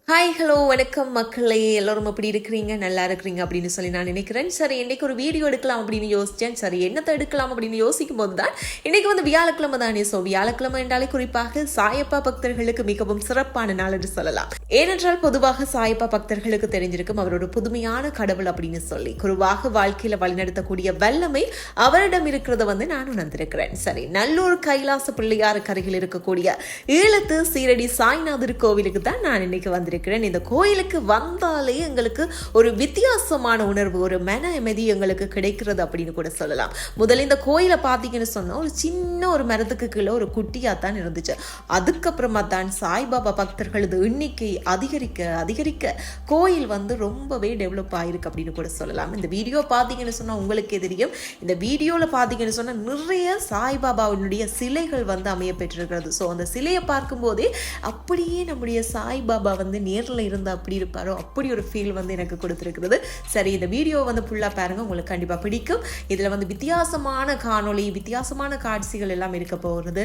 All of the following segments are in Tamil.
ஹாய் ஹலோ வணக்கம் மக்களே, எல்லோரும் எப்படி இருக்கிறீங்க? நல்லா இருக்கிறீங்க அப்படின்னு சொல்லி நான் நினைக்கிறேன். சரி, இன்றைக்கு ஒரு வீடியோ எடுக்கலாம் அப்படின்னு யோசித்தேன். சரி, என்னத்தை எடுக்கலாம் அப்படின்னு யோசிக்கும் போது தான் இன்றைக்கி வியாழக்கிழமை தானே. ஸோ வியாழக்கிழமை என்றாலே குறிப்பாக சாயப்பா பக்தர்களுக்கு மிகவும் சிறப்பான நாள் என்று சொல்லலாம். ஏனென்றால் பொதுவாக சாயப்பா பக்தர்களுக்கு தெரிஞ்சிருக்கும் அவரோட புதுமையான கடவுள் அப்படின்னு சொல்லி குருவாக வாழ்க்கையில் வழிநடத்தக்கூடிய வல்லமை அவரிடம் இருக்கிறத நான் உணர்ந்திருக்கிறேன். சரி, நல்லூர் கைலாச பிள்ளையாருக்கு அருகில் இருக்கக்கூடிய ஈழத்து சீரடி சாய்நாதர் கோவிலுக்கு தான் நான் இன்னைக்கு வந்திருக்கேன். இந்த கோயிலுக்கு வந்தாலே எங்களுக்கு ஒரு வித்தியாசமான உணர்வு, ஒரு மன அமைதி எங்களுக்கு கிடைக்கிறது அப்படின்னு கூட சொல்லலாம். முதல்ல இந்த கோயிலை பார்த்தீங்கன்னு சொன்னா ஒரு சின்ன ஒரு மரத்துக்கு கீழே ஒரு குட்டியா தான் இருந்துச்சு. அதுக்கப்புறமா தான் சாய்பாபா பக்தர்களது எண்ணிக்கை அதிகரிக்க அதிகரிக்க கோயில் ரொம்பவே டெவலப் ஆயிருக்கு அப்படின்னு கூட சொல்லலாம். இந்த வீடியோ பார்த்தீங்கன்னு சொன்னா உங்களுக்கே தெரியும். இந்த வீடியோவில் பார்த்தீங்கன்னு சொன்னா நிறைய சாய்பாபாவினுடைய சிலைகள் அமைய பெற்றிருக்கிறது. ஸோ அந்த சிலையை பார்க்கும் போதே அப்படியே நம்முடைய சாய்பாபா நேரில் இருந்தால் அப்படி இருப்பாரோ அப்படி ஒரு ஃபீல் எனக்கு கொடுத்துருக்கிறது. சரி, இந்த வீடியோ ஃபுல்லாக பாருங்கள், உங்களுக்கு கண்டிப்பாக பிடிக்கும். இதில் வித்தியாசமான காணொளி, வித்தியாசமான காட்சிகள் எல்லாம் இருக்க போகிறது.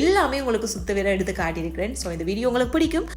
எல்லாமே உங்களுக்கு சுத்த வேற எடுத்து காட்டியிருக்கிறேன். ஸோ இந்த வீடியோ உங்களுக்கு பிடிக்கும்.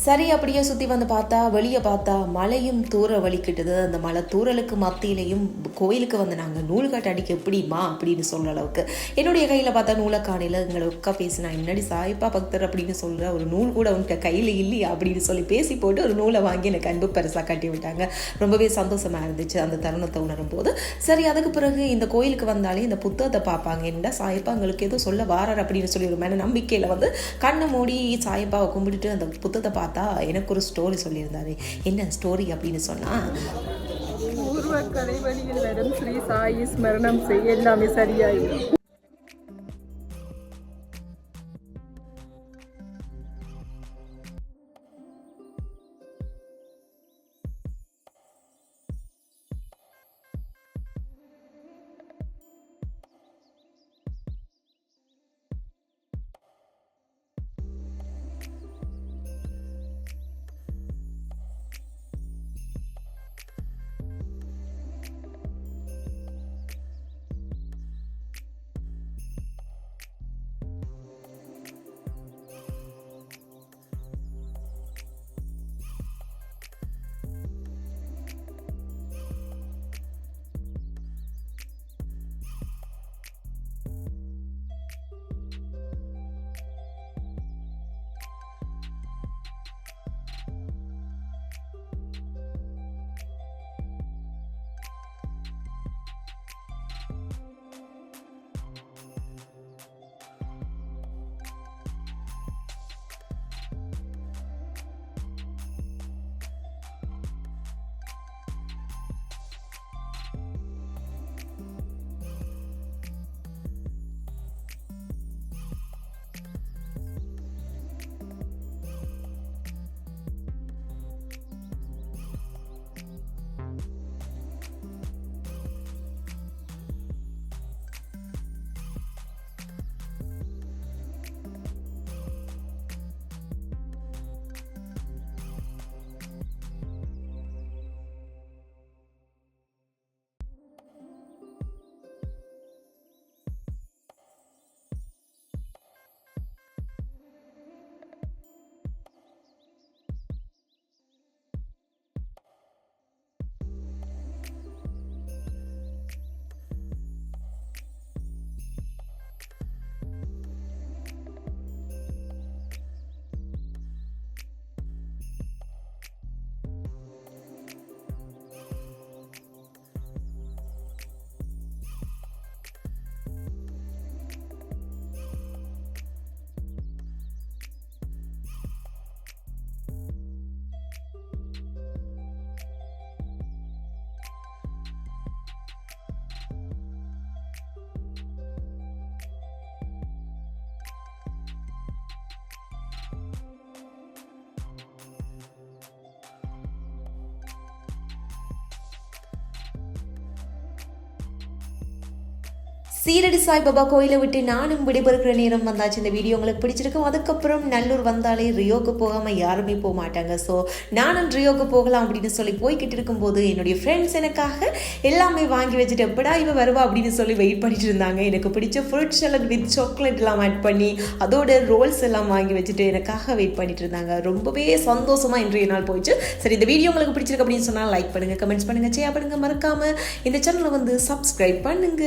சரி, அப்படியே சுற்றி பார்த்தா வெளியே பார்த்தா மழையும் தூர வலிக்கிட்டுது. அந்த மழை தூரலுக்கு மத்தியிலையும் கோயிலுக்கு நாங்கள் நூல் காட்டு அடிக்க எப்படிமா அப்படின்னு சொல்கிற அளவுக்கு என்னுடைய கையில் பார்த்தா நூலை காணையில் எங்களை உட்கா பேசினா என்னடி சாய்ப்பா பக்தர் அப்படின்னு சொல்கிற ஒரு நூல் கூட உனக்கு கையில் இல்லையா அப்படின்னு சொல்லி பேசி போட்டு ஒரு நூலை வாங்கி எனக்கு அன்பு பரிசாக கட்டி விட்டாங்க. ரொம்பவே சந்தோஷமாக இருந்துச்சு அந்த தருணத்தை உணரும் போது. சரி, அதுக்கு பிறகு இந்த கோயிலுக்கு வந்தாலே இந்த புத்தகத்தை பார்ப்பாங்க. என்ன சாயப்பா எங்களுக்கு ஏதோ சொல்ல வாரார் அப்படின்னு சொல்லி ஒரு மேலே நம்பிக்கையில் கண்ணை மூடி சாயப்பாவை கும்பிட்டுட்டு அந்த புத்தகத்தை பார்த்தா எனக்கு ஒரு ஸ்டோரி சொல்லியிருந்தாரு. என்ன ஸ்டோரி அப்படின்னு சொன்னா, பூர்வ கலைவழியில் வரும் ஸ்ரீ சாயி ஸ்மரணம் செய்ய எல்லாமே சரியாயிடும். சீரடி சாய்பாபா கோயிலை விட்டு நானும் விடைபெறுகிற நேரம் வந்தாச்சு. இந்த வீடியோ உங்களுக்கு பிடிச்சிருக்கும். அதுக்கப்புறம் நல்லூர் வந்தாலே ரியோக்கு போகாமல் யாருமே போக மாட்டாங்க. ஸோ நானும் ரியோக்கு போகலாம் அப்படின்னு சொல்லி போய்கிட்டு இருக்கும்போது என்னுடைய ஃப்ரெண்ட்ஸ் எனக்காக எல்லாமே வாங்கி வச்சுட்டு எப்படா இவ வருவா அப்படின்னு சொல்லி வெயிட் பண்ணிட்டு இருந்தாங்க. எனக்கு பிடிச்ச ஃப்ரூட் சலாட் வித் சாக்லேட் எல்லாம் ஆட் பண்ணி அதோட ரோல்ஸ் எல்லாம் வாங்கி வச்சுட்டு எனக்காக வெயிட் பண்ணிட்டு இருந்தாங்க. ரொம்பவே சந்தோஷமா இன்றைய நாள் போயிடுச்சு. சரி, இந்த வீடியோ உங்களுக்கு பிடிச்சிருக்கு அப்படின்னு சொன்னால் லைக் பண்ணுங்க, கமெண்ட்ஸ் பண்ணுங்க, ஷேர் பண்ணுங்க, மறக்காம இந்த சேனலை வந்து சப்ஸ்கிரைப் பண்ணுங்க.